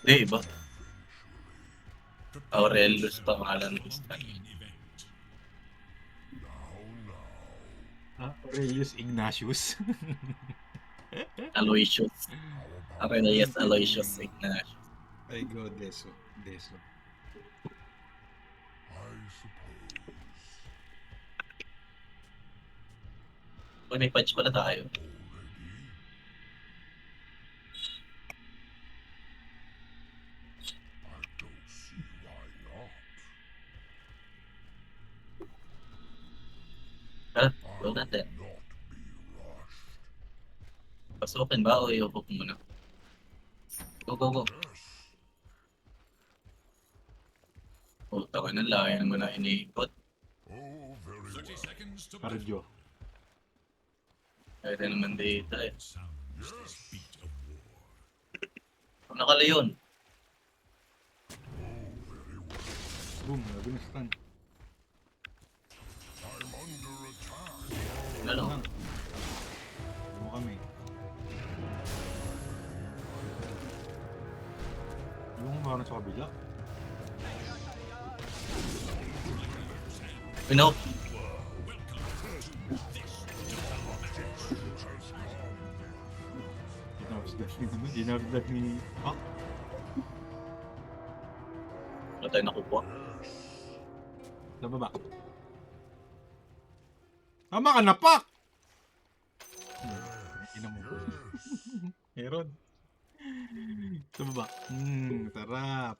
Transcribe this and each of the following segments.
Di, iba. Aurelius pa pangalan ng star. Aurelius Ignatius. Aloysius. Aurelius Aloysius Ignatius. Ay, go, Deso. Deso. Uy, may patch pala tayo. Tara, go natin. Pasukin ba o i-hook muna? Go, go, go. Puta ka na, layan mo na iniikot. Cardio. Pwede naman dito eh. Kung nakalayon. Boom, labi na stun. Ano? Mo kami. Yung meron sa kabila. Pinoke. Dinagdag ni Pak. Wala tayo nakukuha. Sa baba. Tama ka na, Pak! Ina mo. Meron. Sa baba. Sarap.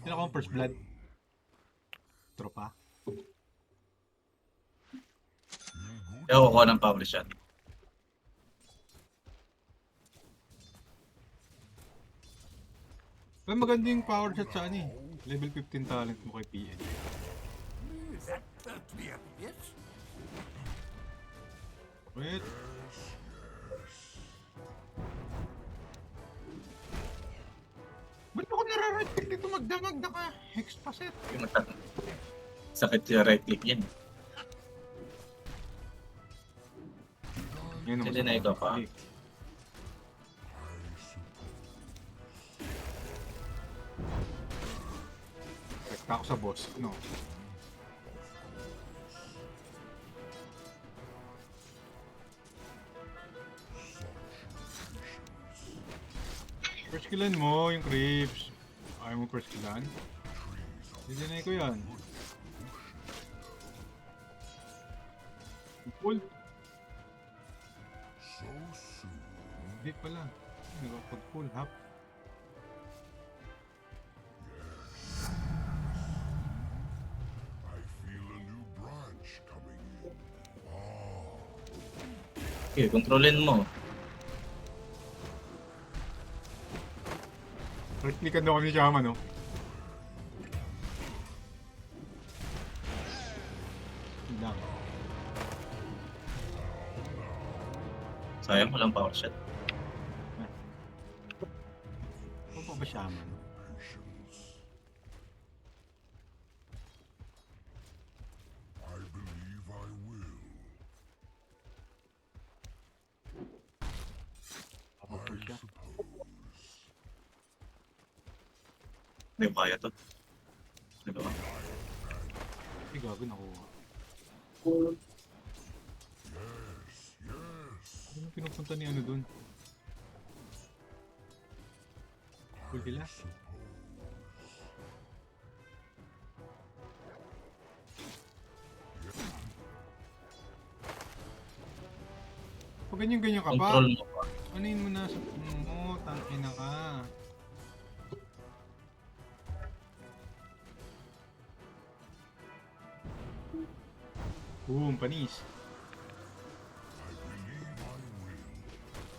Sino akong first blood? Tropa. Ewan ko ng power shot. Pero maganda yung power shot sa ano eh. Level 15 talent mo kay PN. Wait. Ba't ako nare-right click dito magdamag na ka? Hex pa set. Yung sakit yung right click yan. Yan Hindi na ikaw pa. Rekta ako sa boss. No. First killan mo yung creeps. Ayaw mo first killan? Dinay ko yan. Pull. Hindi pala. Nagpag-pull hap. Okay, kontrolin mo. Right-clickan daw kami siya no? Lang. Sayang walang power shot. Ano pa ba siya man? Hindi ko kaya to. Dalawa. Ay, gago nakuha. Ano pinupunta ni ano dun? Cool sila. Pag ganyan-ganyan ka ba? Control mo pa. Ano yun mo na sa puno mo? Tangina ka. Boom, panis.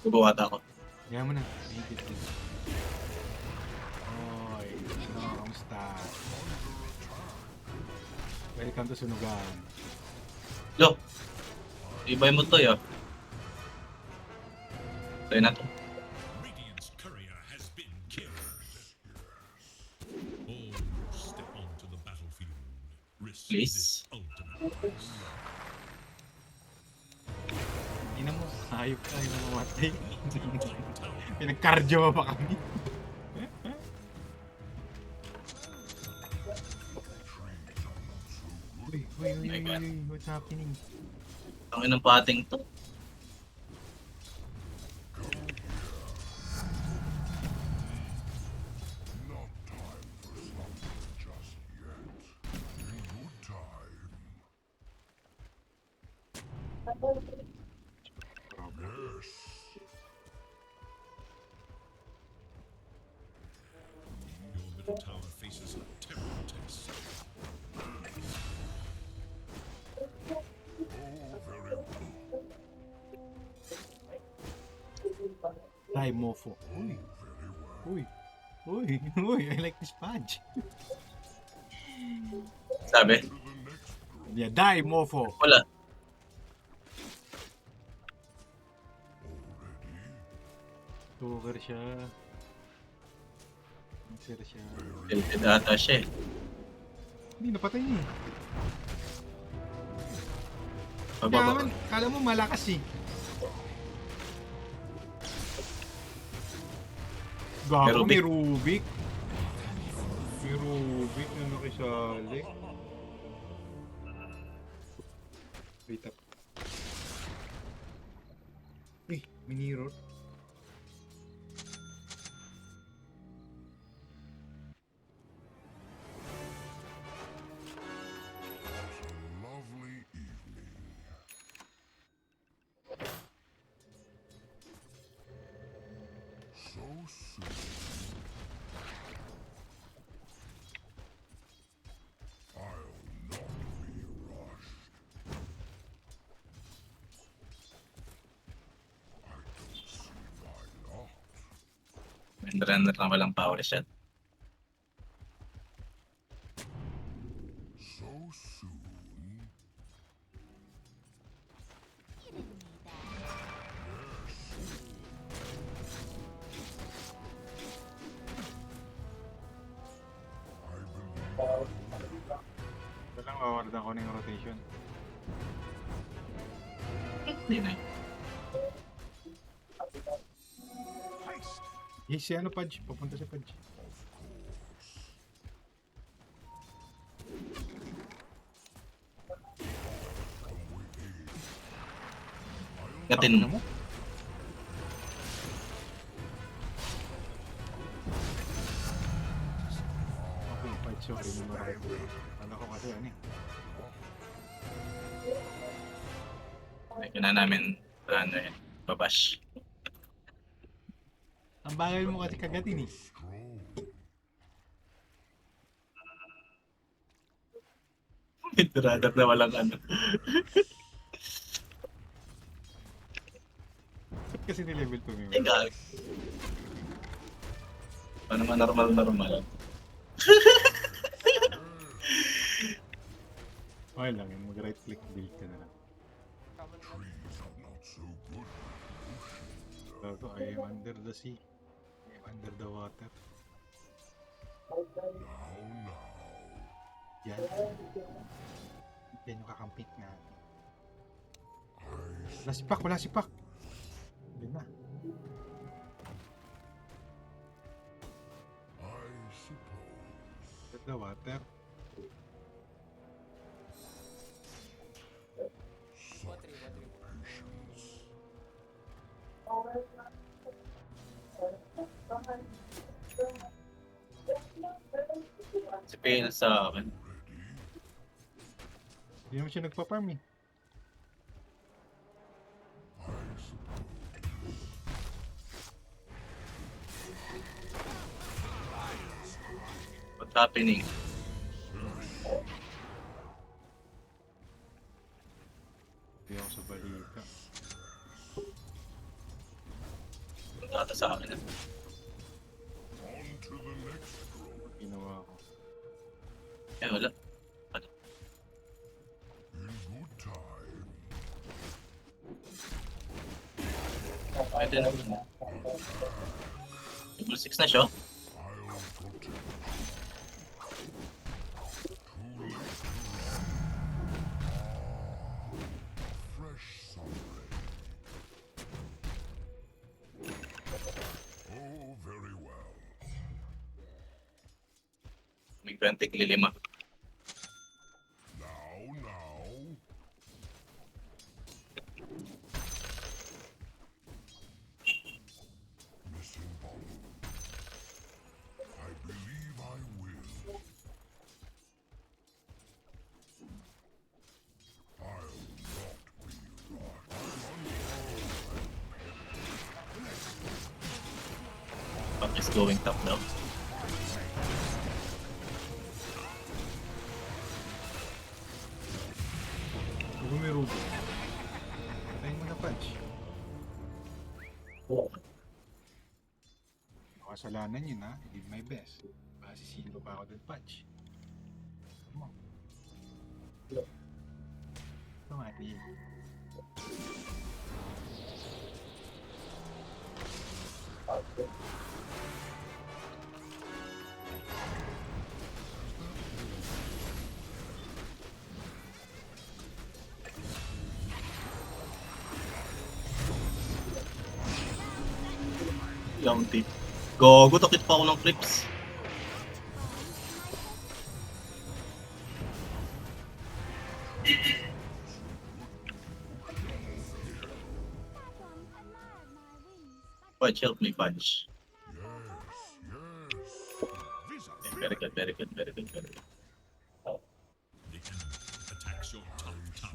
Bubuhat ako. Kaya mo na. Thank you. Oy, ano, kamusta? Welcome to Sunugan. Yo! Ibay mo to, yo. Tayo na to. Radiant's courier has been killed. All step onto the battlefield. Risk Please. this ultimate price. Ina mo, hayop ka, yung mamatay. Pinag-cardio pa kami. Uy, uy, My uy, God. uy, what's happening? Ang inang pating to. Not time for slumber just yet. In good time. Yes. Your middle tower faces a terrible test. Oh, very well. Die, mofo. Uy, Very well. uy, uy, uy, I like this badge. Sabi? To the next group Yeah, die, mofo. Wala. already. Tuker siya. Sir siya. Tilted ata siya eh. Hindi, napatay niya eh. Pababa. Kaya kala mo malakas eh. Gago, May may Rubik. May Rubik na nakisali. Wait up. Eh, minirot. A lovely evening. So soon. I'll not be rushed. I don't see why not. Runner na walang power shot. So soon. I believe. Ito lang, kawardan ko na yung rotation. Hindi na. Eh, si ano, Pudge? Papunta si Pudge. Gatin. Tangina mo. Okay, Pudge, sorry. Ano ko kasi, ano eh. Kaya na namin ano eh. Babash. Ang bagal mo kasi kagatin eh. Stroll. Runner na walang ano. Ba't kasi ni-level 2 mo? Ay, gag. Paano naman normal. Okay lang yun, mag-right click build ka na lang. Trees are not so good. Bago, I am under the sea. I am under the water. Now. Yan. Yan yung kakampit na. Wala si Pak, wala si Pak. Yan na. I suppose. Under the water. Such patience. Si Pale sa akin. Hindi naman siya nagpa-farm eh. I suppose. What's happening? Hindi ako sa balita. Punta ata sa akin. On to the next group. Ginawa ko. Eh, wala. In good time. Pwede naman. Level 6 na siya. I'll protect. Too late to run. Fresh sunray. Oh, very well. May 20 kililima. Now. Pack is going top daw. Huwag may rubo. Patayin mo na punch. Kasalanan yun ha. I did my best. Basi sino pa ako dun punch. Come on. Tumati. Yung tip. Gogo, takit pa ako ng clips. Fudge, help me, Fudge. Very good, very good, very good, very good. The enemy attacks your top tower.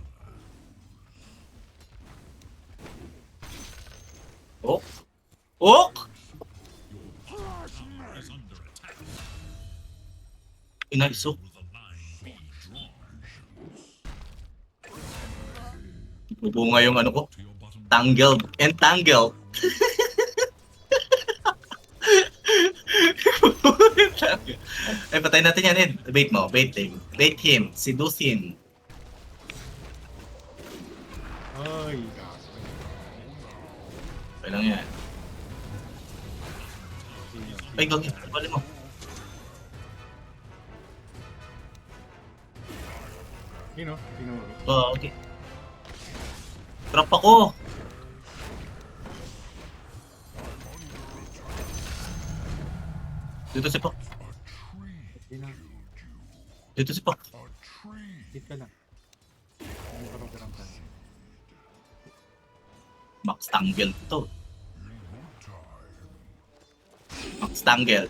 Oh! Oh! Tower is under attack. Inaiso. Will the line be drawn Bubunga yung ano ko. to your bottom? Tangled. Entangled. Ay, patay natin yan, Ed. Bait mo, bait him. Bait him. Seduce him. Ay, Okay lang yan. Ay, gawin. Bali mo. Sino? Sino? Oh, okay. Trap ako. Dito si Pak. Sino? Dito si Pak. Hit ka lang. Hindi ka ramdam. Max Tangle to. Max Tangle.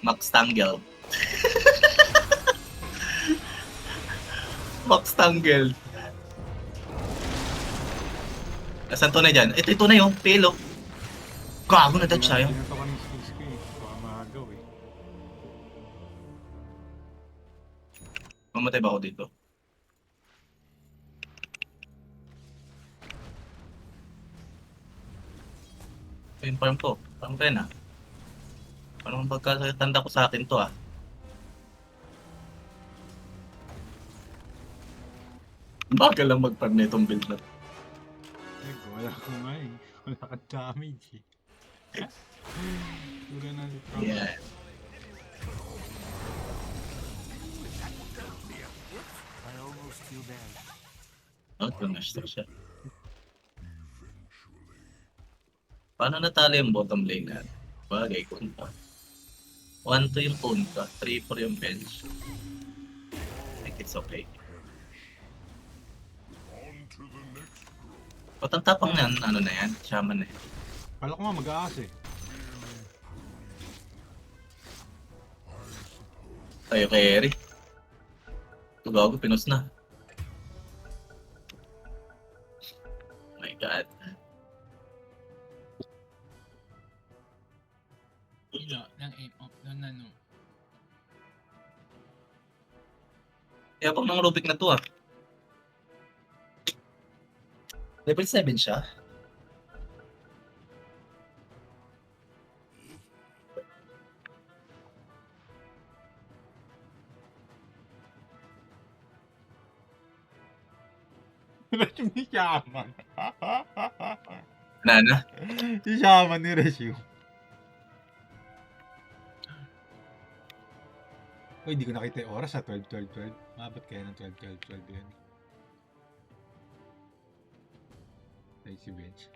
Max Tangle. Max Tangle. Nasaan to na dyan? Ito na yung pelo. Gago na dad siya yun. Pinato ka ng skills ko eh. Baka mahagaw eh. Mamatay ba ako dito? Ayun, farm ko. Farm ko yan ah. Parang pagkatanda ko sa akin to ah. Bagal lang mag-farm na itong build na. Eh, wala ko nga eh. Wala kang damage eh. Wala na si Trump. Yeah. Oh, tumash na siya. Paano natalo yung bottom lane natin? Bagay, kunta. 1-2 yung punta, 3-4 yung bench. I think it's okay. Ba't ang tapang na ano na yan? Shaman na yan. Kala ko nga mag-aas eh. Tayo kay Eri. Ito gago, pinos na. My God. Ilo, ng aim up, ng ano. Kaya pang ng Rubik na to ah. Level 7 siya. Resume ni Shaman. Nana. Si Shaman ni Resume. Uy, hindi ko nakita yung oras ha. 12. Maabot kaya ng 12 yan. Ay, si Bench.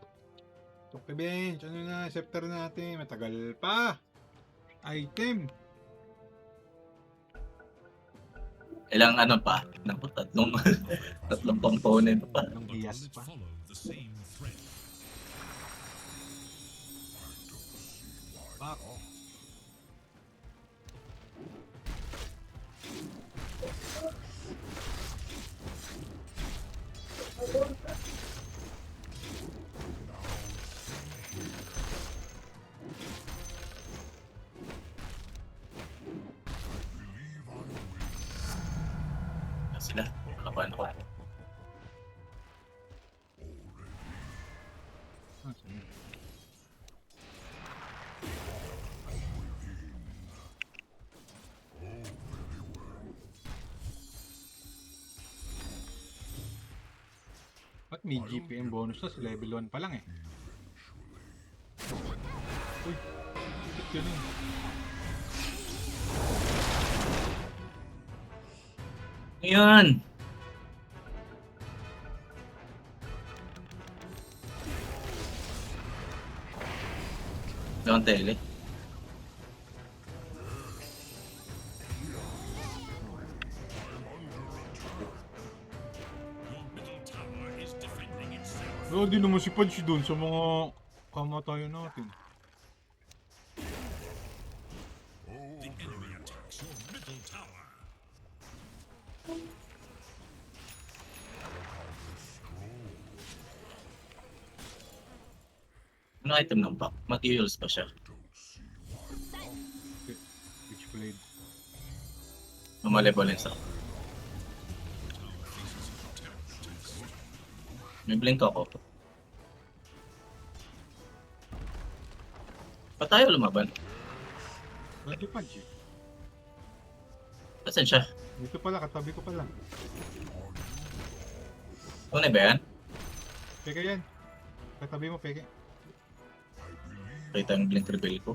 Okay, Bench. Ano na? Scepter natin. Matagal pa. Item. Ilang ano pa? Naku, tatlong component pa. Anong But will iyas it pa? follow the same thread? Back. Nakuha ko. Ah, sige. Ba't may GPM bonus na? Sa level 1 pa lang eh. Uy, bakit yun eh? Ngayon! Don't tell it. Your middle tower is defending itself. Pero di naman si Punch dun sa mga kamatayan natin. The enemy attacks your middle tower. Ano item ng pack? Materials pa siya. Witchblade. Malevolence ako. May blink ako. Pa tayo lumaban? Ba't di Punch eh? Asan siya? Dito pala, katabi ko pala. Tunay ba yan? Peke yan. Katabi mo, peke. Kita yung blink reveal ko.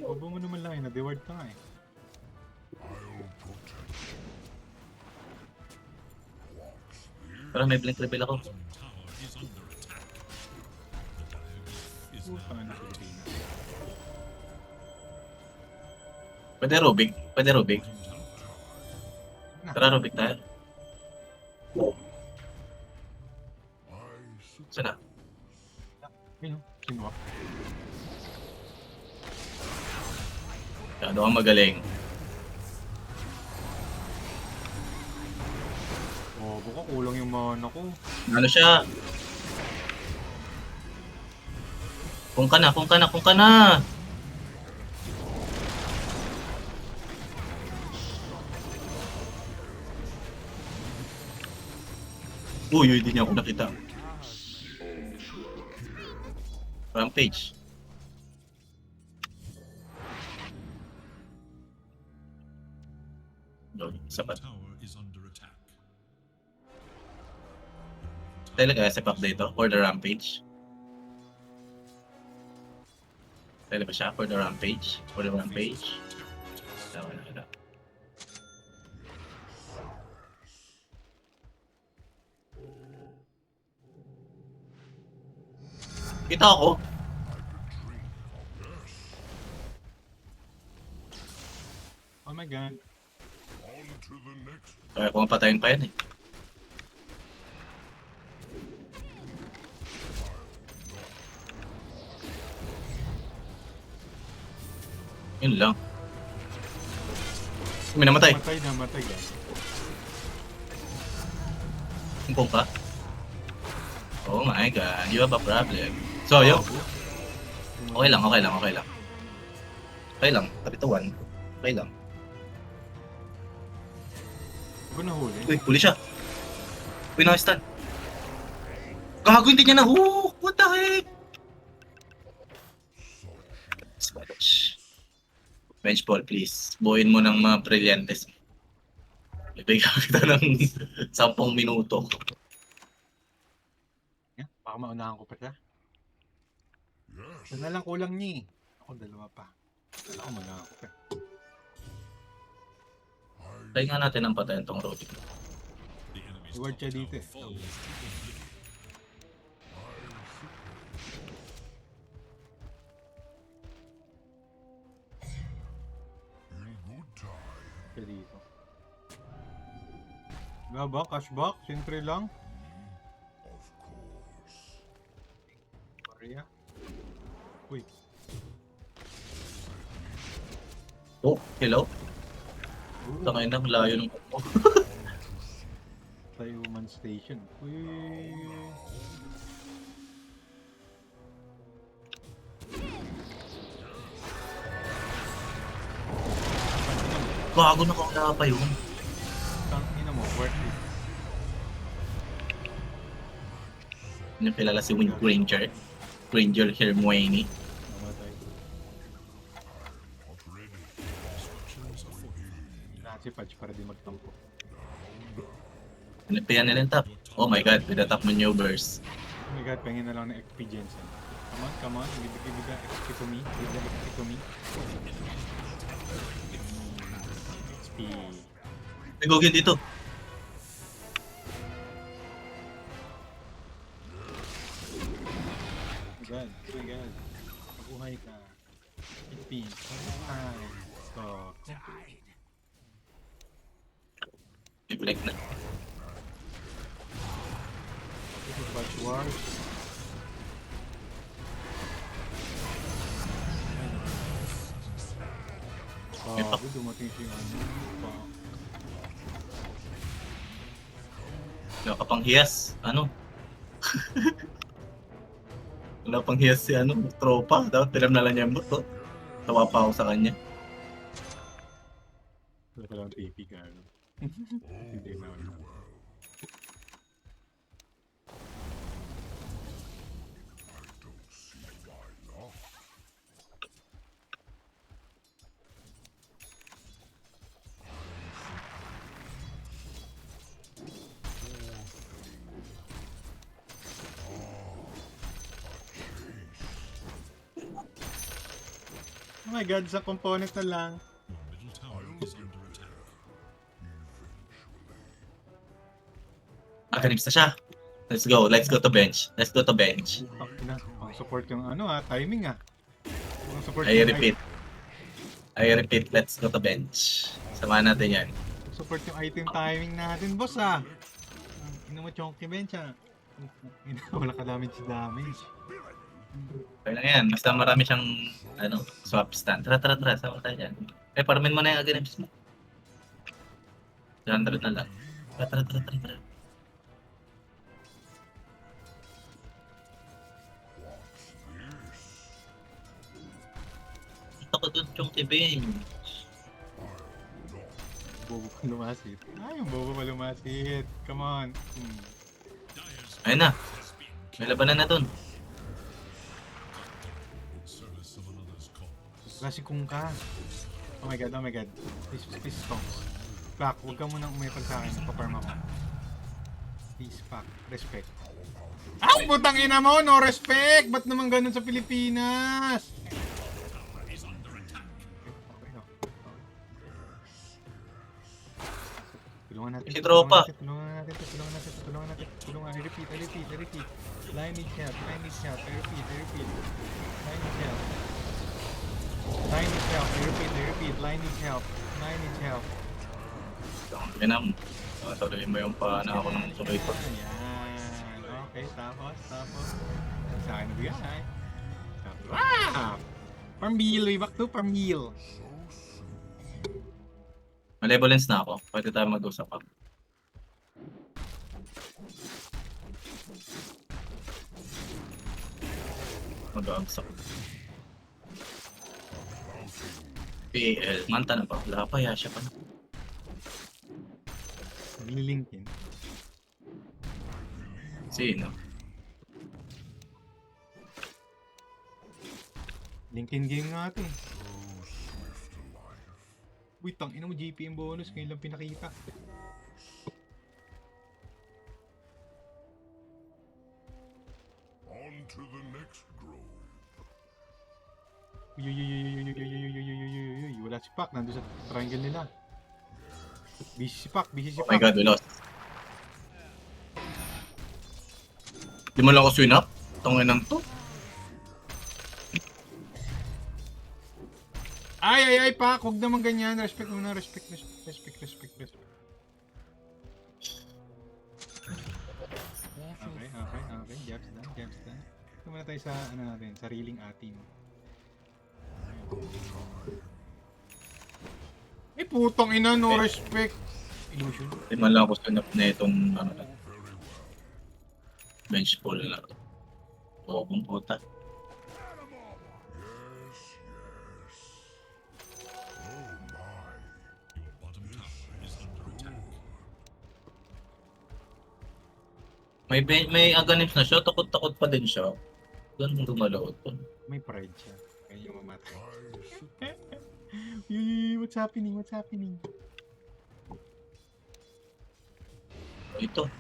Bobo mo naman lang eh, na-deward ka nga eh. Parang may blink reveal ako. Bottom tower is under attack. The diagonal is Puta now na Pilipinas. Pwede Rubik. Pwede Rubik. bottom tower. Tara Rubik tayo. Saan na? Yun o, sinuwak. Masyado kang magaling. Bobo ka, kulang yung mana ko. Ano siya? Kung ka na, kung ka na, kung ka na! Uy, hindi niya ako nakita. Rampage. Lord, sapat. Tower is under attack. Talaga, sepak dito for the Rampage. Talaga ba siya for the Rampage? For the Rampage? Wala, wala. Kita ako. Oh my god. On to the next. Kaya kung patayin pa yan eh. Yun lang. May namatay. Namatay guys. Kumpong ka? Oh my god, you have a problem. So, yo. Okay lang, okay lang, okay lang. Okay lang, kapitawan. Okay lang. Ako nahuli. Uy, huli siya. Uy, nakastan. Gago, hindi niya na-hook! What the heck? Spanish. Bench ball, please. Buuin mo ng mga brilyantes. Ibigay kita ng 10 minuto. Yan, baka maunahan ko pa siya. Yes. Isa na lang kulang niya eh. Ako dalawa pa. Kala ko maunahan ko pa. Try nga natin ang patayan tong Roddy. The enemy's Reward top siya dito tower eh. falls to oblivion. In good time. Siya dito. Ba, cashback? Siyempre lang. Of course. Korea. Uy, Oh, hello? ooh, Tangay na, layo ng kuko. sa human station. Uy, Gago na kung pa yun. Tangina mo, worth it. Yung kilala si Wind Granger. Granger Hermione. Namatay. Not ready. Lahat si Patch para di magtampo. Pinapihan nila yung top. Oh my god, pinatap maneuvers. Oh my god, pahingin na lang ng XP Jensen. Come on, give the XP to me. Give the XP to me. XP. May Gogel dito. Oh my god. Mabuhay ka. XP. Ay, stop. May black na. This is Patch Wars. May Bago dumating siya yung ano. Wala ka pang hiyas. Ano? Wala pang hiyas si ano, tropa. Dapat tiram na lang niya yung buto. Tawa pa ako sa kanya. Wala ka lang TP ka. Ano? Hindi na wala. Don't see why not. Oh my god, sa component na lang. Your middle tower is under attack. Akanips na siya. Let's go to bench. Let's go to bench. Ang support yung ano timing Ang support I yung repeat, let's go to bench. Samahan natin yan. support yung item timing natin, boss Ina mo chonky bench Wala ka damage. Okay lang yan. Basta marami siyang swap stand. Tara. Sama tayo dyan. Parmin mo na yung Akanips mo. 100 na lang. Tara. Ito ko dun yung bench. Bobo ka lumasit. Yung bobo ka lumasit. Come on. Dire's Ayun na. has been May labanan na dun. in service of another's cause. Klase kung ka. Oh my god. Please stop. Pack, huwag ka munang umipag sa akin. Paparm ako. Please, Pack. Respect. Putang ina mo! No respect! Ba't naman ganun sa Pilipinas? Is under attack. Tulungan natin. Si tropa. Tulungan natin. I repeat. Line needs help. I repeat. Line needs help. Yan tuloy mo yung ako ng tuloy ko. Ayan. Okay, tapos. Sa akin nabigay. Parmil, way back to Parmil. Malevolence na ako. Pwede tayo mag-usap pa. Mag-aagsak. PL. Manta na pa. Wala pa. Yasha pa na. Linkin. Sino? Linkin game nga ito eh. Uy, tangina mo GPM bonus. Ngayon lang pinakita. On to the next grove. Uy. Wala si Pac. Nandun sa triangle nila. Busy si Pac. Oh my god, we lost. Di mo lang ako swing up? Tungin ng to. Ay, Pac. Huwag naman ganyan. Respect muna. Respect. Okay. Jabs done. Ito muna tayo sa, sariling atin. Putong ina, no respect. Illusion. Di man lang ako swing up na itong bench pull na. Oo, kung puta. Oh my. Your May aganims na siya, takot-takot pa din siya. Ganun gumalaw to. May pride siya. Kaya niya mamatay. Yee, what's happening? What's happening? Ito.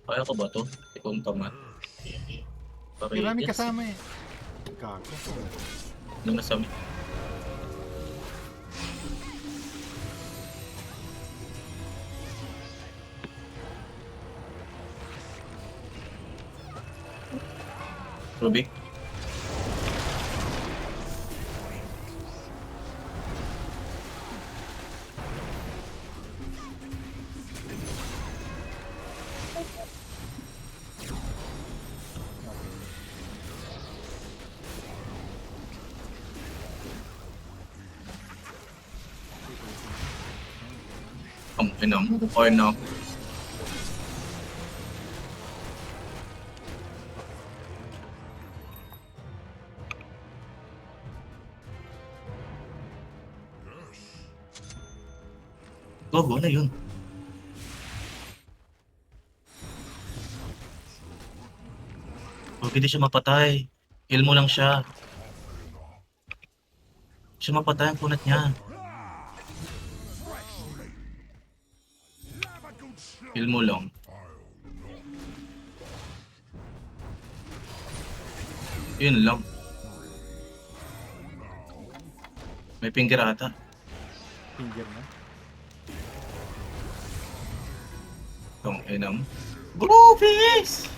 Kaya ko ba to? Ikong tamat. Marami kasama eh. Gago. Doon na sa... Rubik. Ang inang, or no. Go na yun. Huwag hindi siya mapatay. Heal mo lang siya. Hindi siya mapatay ang kunat niya. Heal mo lang. Yun lang. May finger ata. Finger na. Itong inang. Groovies!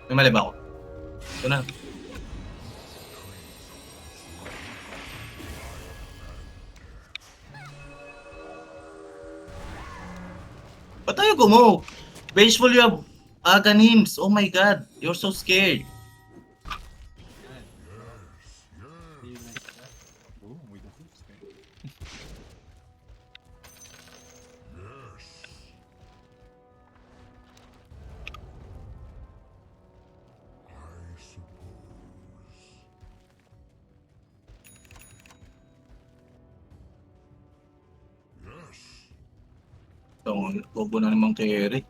May mali ba ako? Ito na. Ba't tayo gumo? Vengeful, you have aganims. Oh my god. You're so scared. Do you like that? Oh, with the hoops there. I suppose. Yes, Itong bobo na namang carry. I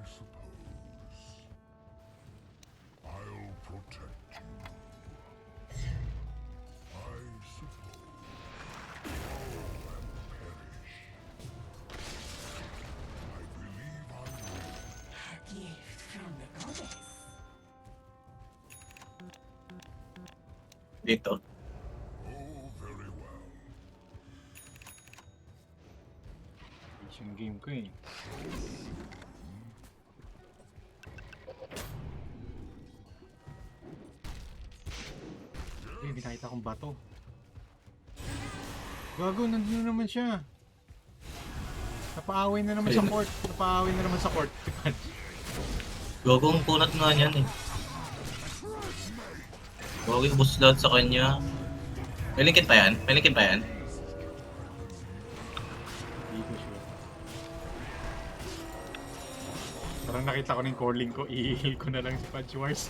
suppose. I'll protect you. I suppose. All of them perish. I believe I will. A gift from the goddess. Dito. Oh, very well. Yung game ko eh. Eh, may nakita akong bato. Gago, nandun na naman siya. Napaaway na naman sa court. Napaaway na naman sa court. Gagong kunat nga niyan eh. Gagong ubos lahat sa kanya. May linkin pa yan? May linkin pa yan? Hindi ko sure. Parang nakita ko ng calling ko, i-heal ko na lang si Patch Wars.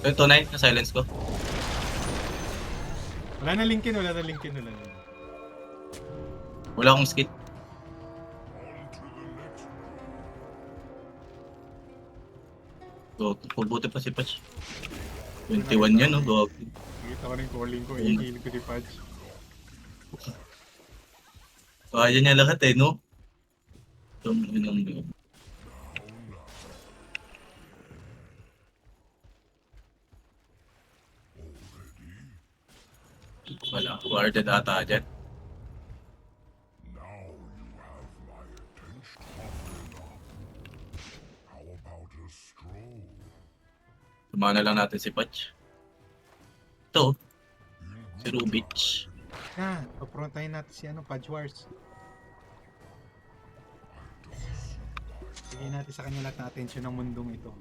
Ito, Night, na-silence ko. Wala na linkin, wala na linkin, wala na. Wala akong skit. So, pubuti pa si Patch. 21 yan, no? Gag. Nakita ko ng calling ko, i-heal ko si Patch. Kaya niya lahat eh, no? Itong inang yun. Wala, guarded ata dyan. Now you have my attention. How about a stroll? Sumana lang natin si Patch. Ito, si Rubich. Ah, paprontahin natin si Patch Wars. Bigyan natin sa kanya lahat ng atensyon ng mundong ito.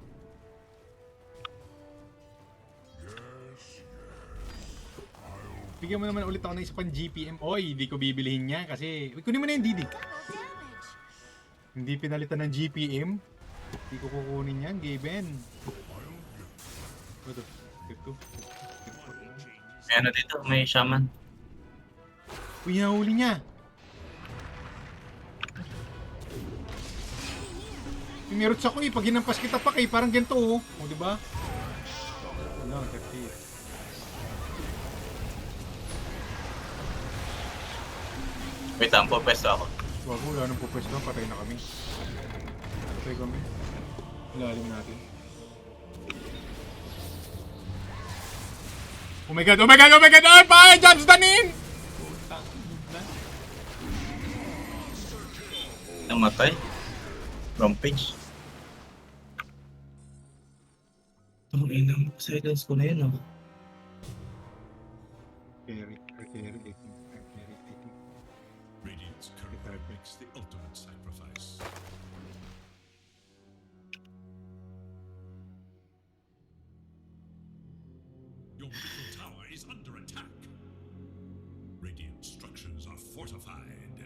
Bigyan mo naman ulit ako ng isa pang GPM. Oy, hindi ko bibilihin niya kasi... Uy, kunin mo na yung DD. Hindi pinalitan ng GPM. Hindi ko kukunin yan, Gaben. Ito. Ito. May ano dito, may shaman. Uy, nahuli niya. Yung merots ako eh, pag hinampas kita pa kay parang ganito oh. O, diba? Ano, that's it. Wait lang, pwesto ako. Wag mo, wala nang pupwesto, patay na kami. Patay kami. Ilalim natin. Oh my god, oh my god, oh my god! Ay, pa! Jobs danin! Namatay. Rampage. Ang inang silence ko na yun, oh. Carry, carry, carry. Radiant's current makes the ultimate sacrifice. Your middle tower is under attack. Radiant structures are fortified.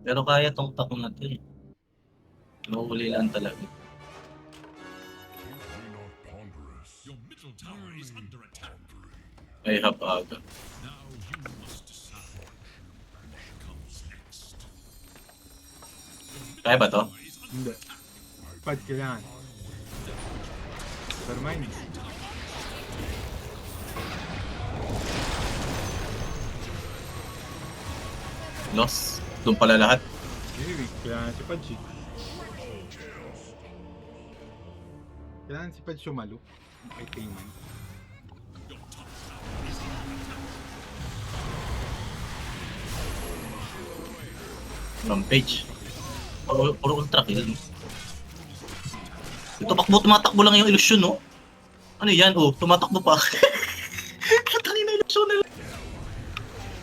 Pero kaya tong takong na to eh. Mahuli lang talaga. Think me not ponderous. Your middle tower is under attack. May hapaga. Now you must decide what comes next. Kaya ba to? Is under Hindi. Pad kailangan. Never mind. Loss. Doon pala lahat. Anyway, kailangan si Padji. Kailangan si Padji sumalo. Kay Tayman. Rampage. Puro ultra kill. Tumakbo lang yung illusion, no? Ano yan? Oh, tumatakbo pa. Katangin na illusion na lang.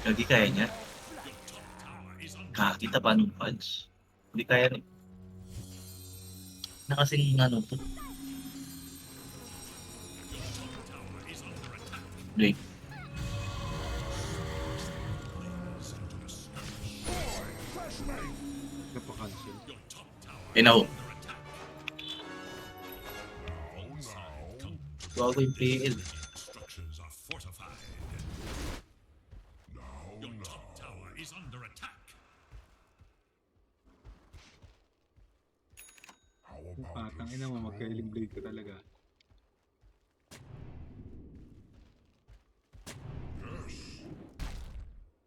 Lagi kaya niya. Kakita pa nung punch. Hindi kaya ni. Nakasing ano to. Wait. Napakancel. Inaw. Now, Bago yung PL. structures are fortified. now, Your now. top tower is under attack. How about Patang ina mo, magka-healing blade ka talaga.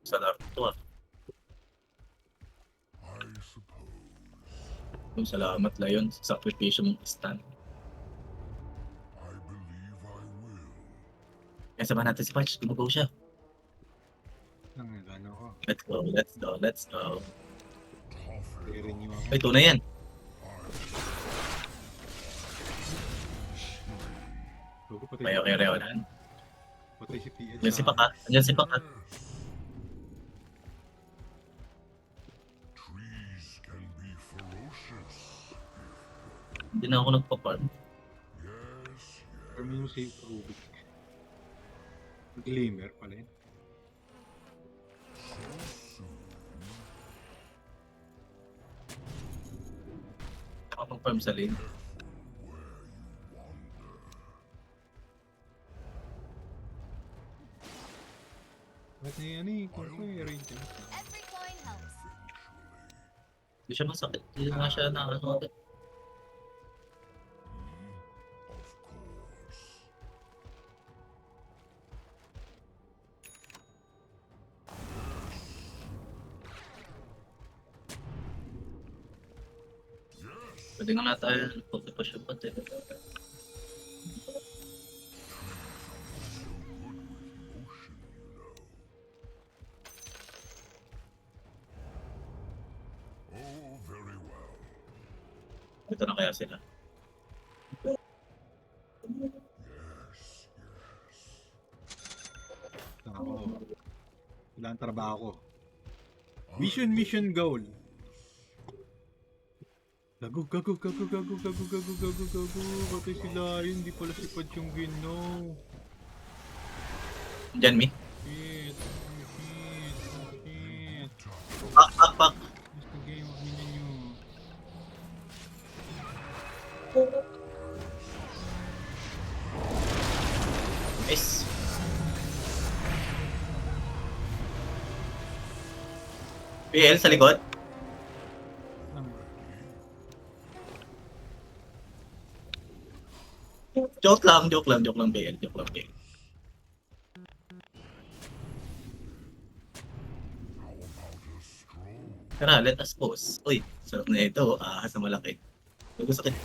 Sa laro to ah. I suppose. Kung salamat Lion sa sakripisyo mong stand. I believe I will. Kaya sabahan natin si Punch. Gumagaw siya. Nang ano ko. Let's go, let's go, let's go. Clear niyo ako. Ay, tunay yan. Bago patay May okay reonan. Patay si PH. Andiyan si Paka. Andiyan si Paka. Trees can be ferocious. Hindi na ako nagpa-farm. Yes, Pero mo si Rubik. Glimmer pala yun. Nakapag-farm sa lane. Ba't na yan eh? Kung ko i-range yun. Every coin helps. Hindi siya masakit. Hindi nga siya na ano. of course. Pwede nga na tayo. Pagkipas yung pati. Oh, very well. Ito na kaya sila. Yes, yes. Ako. Kailangan trabaho ko. Mission goal. Gago. Patay sila yun. Hindi pala si Pad yung ginaw. Diyan, Mi. Shit. Pak. Gusto game of minion nyo. Nice. PL sa likod. Joke lang, PL, joke lang, PL. Tara, let us pause. Uy, sarap na ito. Ahas na malaki. Huwag sakit.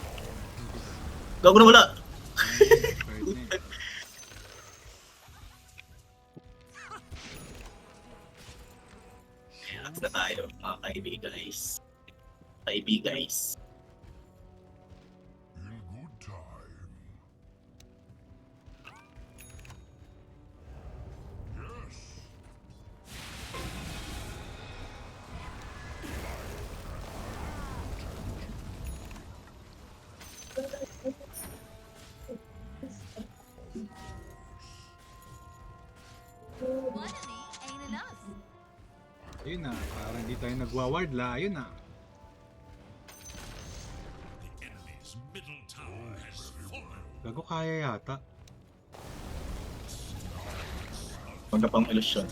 Gago na wala! Pwede na eh. Relax na tayo, mga kaibigays. Kaibigays. In good time. Yes. One of me ain't enough. Ayun na, parang hindi tayo nagwa-ward la. Ayun na. The enemy's middle tower has fallen. Gago kaya yata. Huwag na pang ilusyon.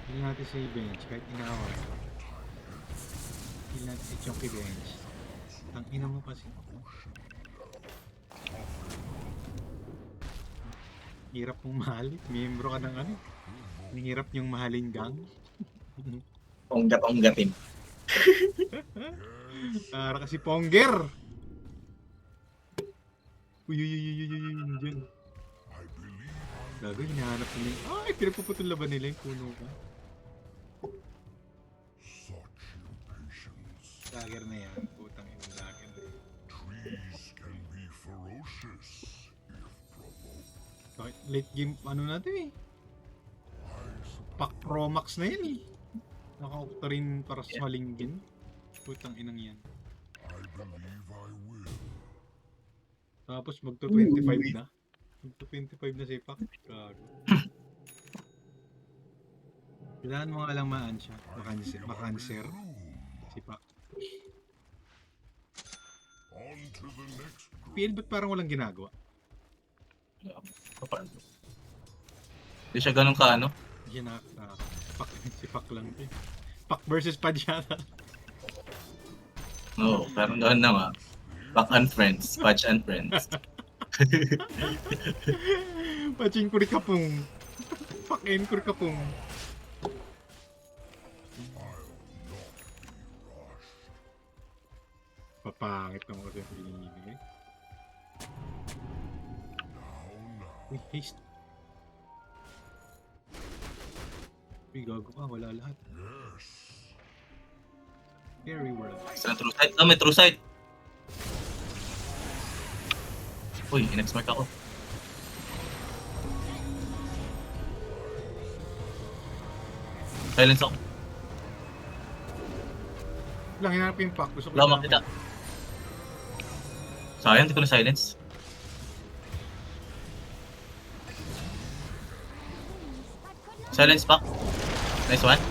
Hindi natin sa bench kahit inaway. Hindi natin si Chunky bench. Tangina mo kasi. Hirap mong mahalin. Miyembro ka ng ano. Ang hirap yung mahalin gang. Ponggat-ponggatin. Para kasi Ponger! Uy, uy, uy, uy, uy, uy, uy, dyan. I believe Gago, hinahanap nila yung... Ay, pinagpuputol laban nila yung puno ka. such impatience. Lager na yan. Putang yung lager na yan. Trees can be ferocious if provoked. Kahit late game, ano natin eh. I suppose Pack Pro Max na yan eh. Naka-opta rin para sa halingin. Putang inang yan. I believe I will. Tapos magto 25 na. Magto 25 na si Pac. Gago. Kailangan mo nga lang maan siya. Makanser. Si Pac. On to the next group. PL ba't parang walang ginagawa? Hindi siya ganun ka, ano? Yan na. Pac, si Pac lang ito. Pac versus Padjata. Oo, parang gano'n na nga. Back and friends, patch and friends. Paching kuri kapung. Pakin kuri kapung. Papangit naman kasi yung pinili. Uy, haste. Uy, gago ka. Wala lahat. Yes. Very well. Isa na true sight. Ah, may true sight. Uy, in-exmark ako. Silence ako. Lang, hinanap ko yung pack. Gusto ko Wala yung makita. Sayang, hindi ko na silence. Silence pack. Nice one.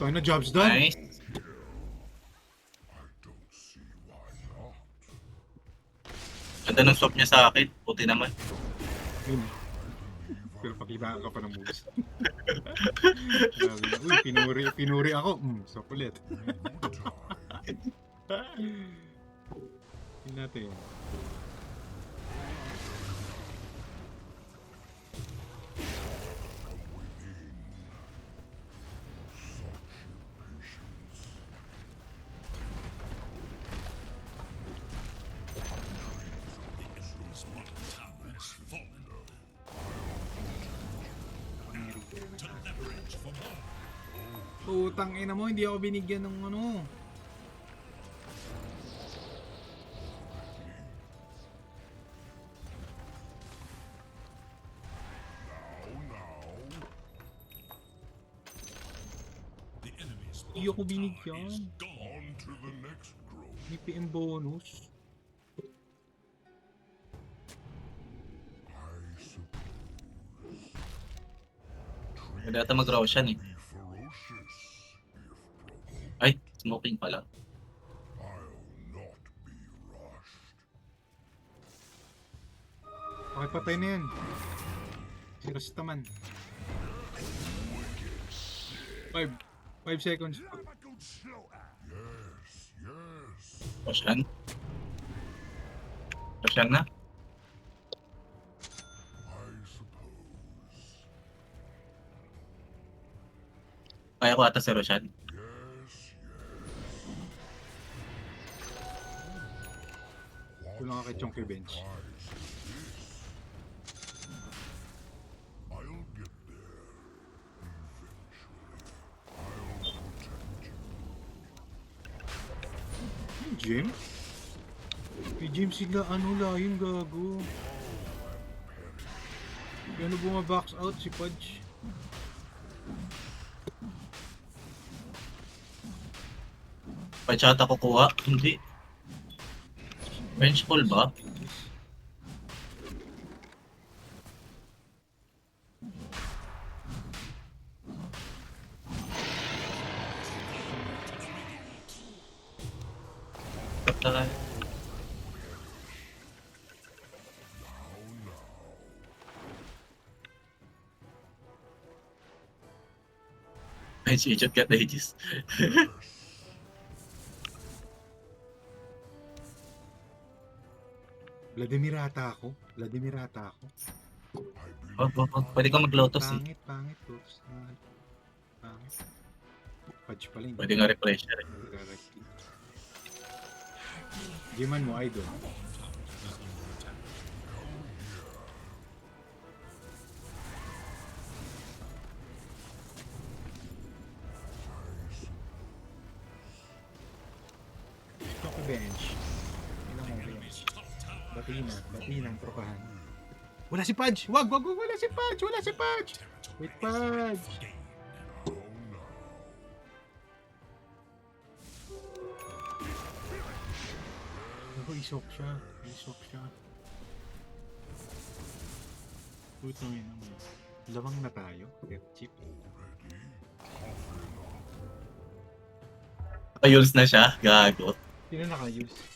Tayo na, job's done. Nice. I don't see why not. Ganda ng swap niya sa akin. Puti naman. Yun. Pero pakita ka pa ng moves. Sabi niya, uy, pinuri ako. So kulit. Yun natin. The enemy's middle tower has fallen. To leverage for more. Putang ina mo, hindi ako binigyan ng ano. The enemy's Hindi ako bottom tower binigyan. is gone. On to the next group. May PM bonus. I suppose. Pwede ata mag-Roshan eh. Be ferocious if provoked. Ay, smoking pala. I'll not be rushed. Okay, patay na yan. Si Rastaman. 5 seconds. Roshan. Roshan na. Kaya ko ata si Roshan. Tulong ka kay Chonky Bench. I'll get there. Eventually. I'll protect you. Jim? Kay Jim sila ano lahin gago. Gano bumabox out si Pudge? Pa chat ako kuha. Hindi. Bench pull ba? Patay. Ay, si Ichot ka Aegis. Vladimirata ako. Vladimirata ako. Pwede ka mag-lotus eh. Pangit. Lotus na. Pangit. Pudge pala yun. Pwede nga refresher eh. Giman mo, idol. Chonky Bench. Ina mo, bench. Bati na ang tropahan. Wala si Pudge! Wag! Wala si Pudge! Wait, Pudge! Ako, isok siya. Puto yun naman. Lamang na tayo. Death chip. Ayuls na siya. Gago. Sino naka-use?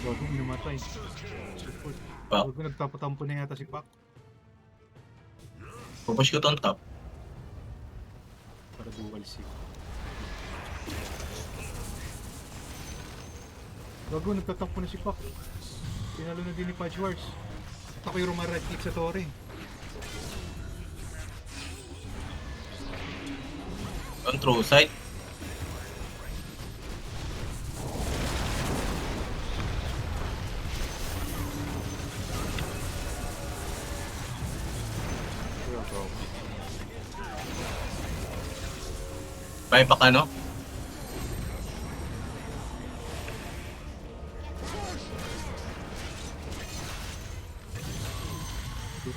Bago namatay. Support. Pak. Bago nagtapatampo na yata si Pak. Pupush ko tong top. Para dual si. Bago nagtatampo na si Pak. Pinalo na din ni Pudge Wars. At ako yung rumared hit sa Torre. On true side. Bye pa ka no?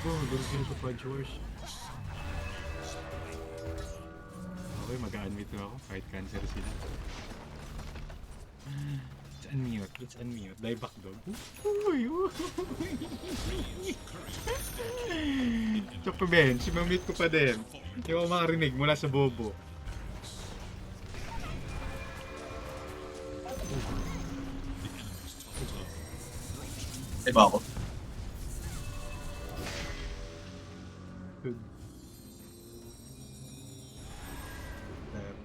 Doon sila sa Pudge Wars. Okay, mag-unmute na ako kahit cancer sila. Let's unmute. Die back dog. Uy! Chonky Bench, mamute ko pa din. Hindi ko makarinig mula sa bobo. Diba ako? Good. Yeah.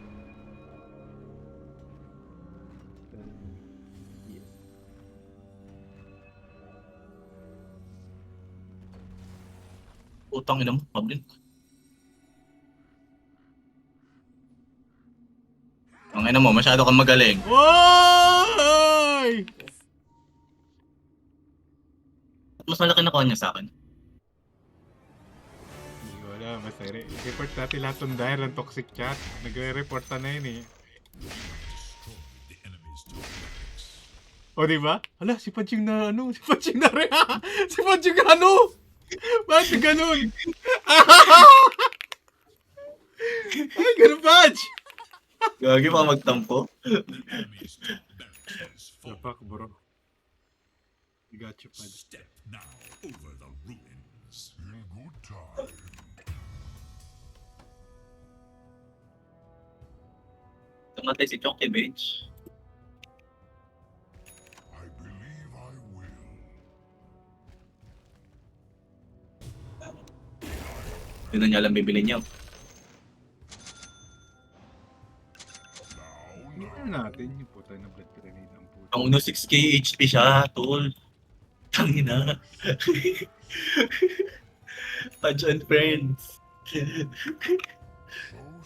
Utang ina mo, public. Ang ina mo, masyado kang magaling. Oy! Mas malaki na niya sa akin. Hindi ko alam, basta report natin lahat ng dire ng toxic chat. Nagre-report na yun eh. The enemy's top barracks. O diba? Hala, si Pudge yung na ano? Si Pudge yung na si Pudge yung ano? Bakit ganun? Ay, ganun Pudge! Gagi pa magtampo. The enemy's top barracks is full. Napak bro. You got you Pudge. Step now over the ruins. In good time. Tumatay si Chonky Bench. I believe I will. Yun na niya lang bibili niyo. Hindi na natin yung puta na blood grenade ang puta. Ang uno 6k HP siya, tol. Tangina. Punch and friends.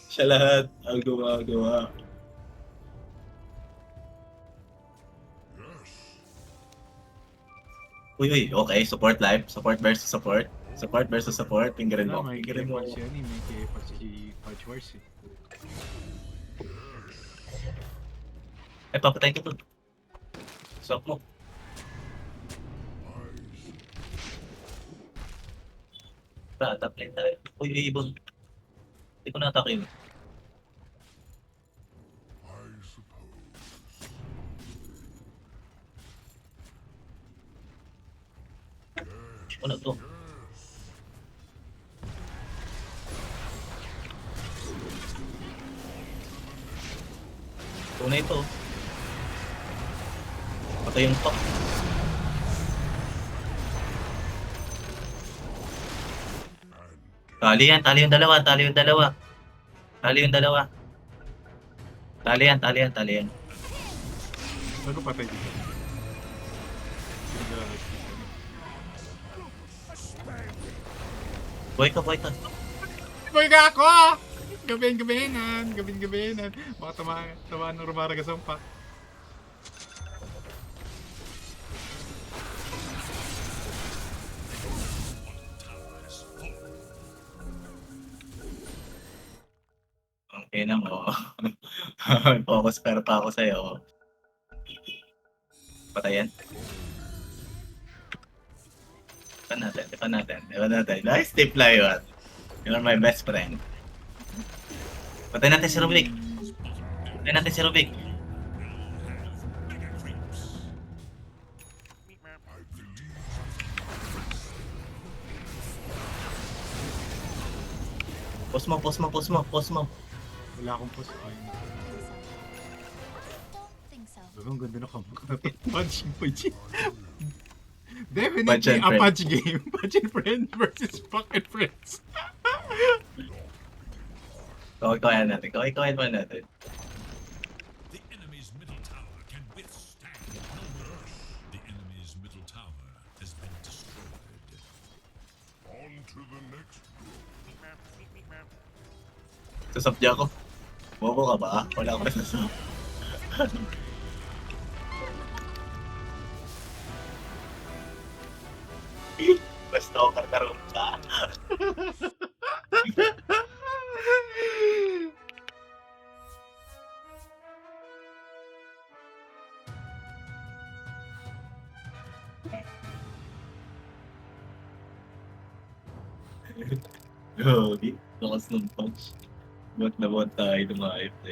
Siya lahat ang gumagawa. Uy, okay. Support live. Support versus support. Support versus support. Pinggirin mo. May Pinggirin mo. kepal siya ni, may kepal si Fudge Wars eh. Papatay ko to. Stop mo. Top lane tayo. Uy, ibon. Hindi ko na-attack yun. I suppose. Ano to? Ito na ito. Patay yung top. Tali yan, tali yung dalawa, tali yung dalawa. Tali yung dalawa. Tali yan, tali yan, tali yan. Ano patay dito? Buhay ka, buhay ka. Boy ka ako! Gabin-gabinan! Gabin-gabinan! Baka tamaan ng rumaragas ang pa. Okay na mo. Focus pero pa ako sa'yo. Patayan. Tipan natin. Nice tip lang yun. You are my best friend. Patay natin si Rubik. Pause mo. Wala akong push. Ayun. Don't think so. Ang ganda na kamukha na to. Punch. Punch Definitely and a friend. punch game. Punch and friend versus fucking friends. Kawin natin. The enemy's middle tower can withstand no. The enemy's middle tower has been destroyed. On to the next goal. Sasap niya ako. Bobo ka ba? Wala akong sasap. Basta ako karkarong ka. Grabe, lakas ng punch. Buat na buat tayo ng mga AFT.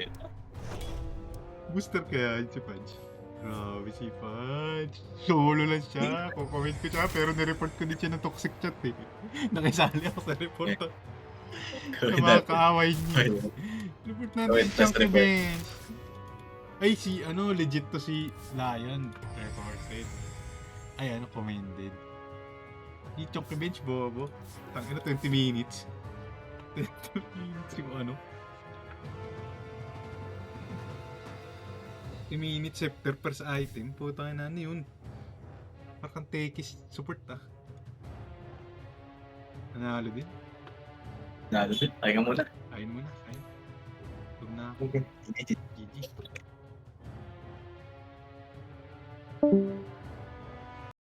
Booster kaya yun si Punch. Grabe si Punch. Solo lang siya. Kukomment ko siya pero nireport ko din siya ng toxic chat eh. Nakisali ako sa report. Sa Gawin mga natin. kaaway niya. Gawin natin. Report Gawin, natin just Chunky report. Bench. Ay si legit to si Lion. Reported. Ay commended. Si Chunky Bench bobo. Tangina 20 minutes. 20 minutes yung ano. 20 minutes scepter per sa item. Puta na yun. Parang tekis support ah. Nanalo din. Nalo din. Ay ka muna. Ayun muna. Ayun. Huwag na ako. Okay.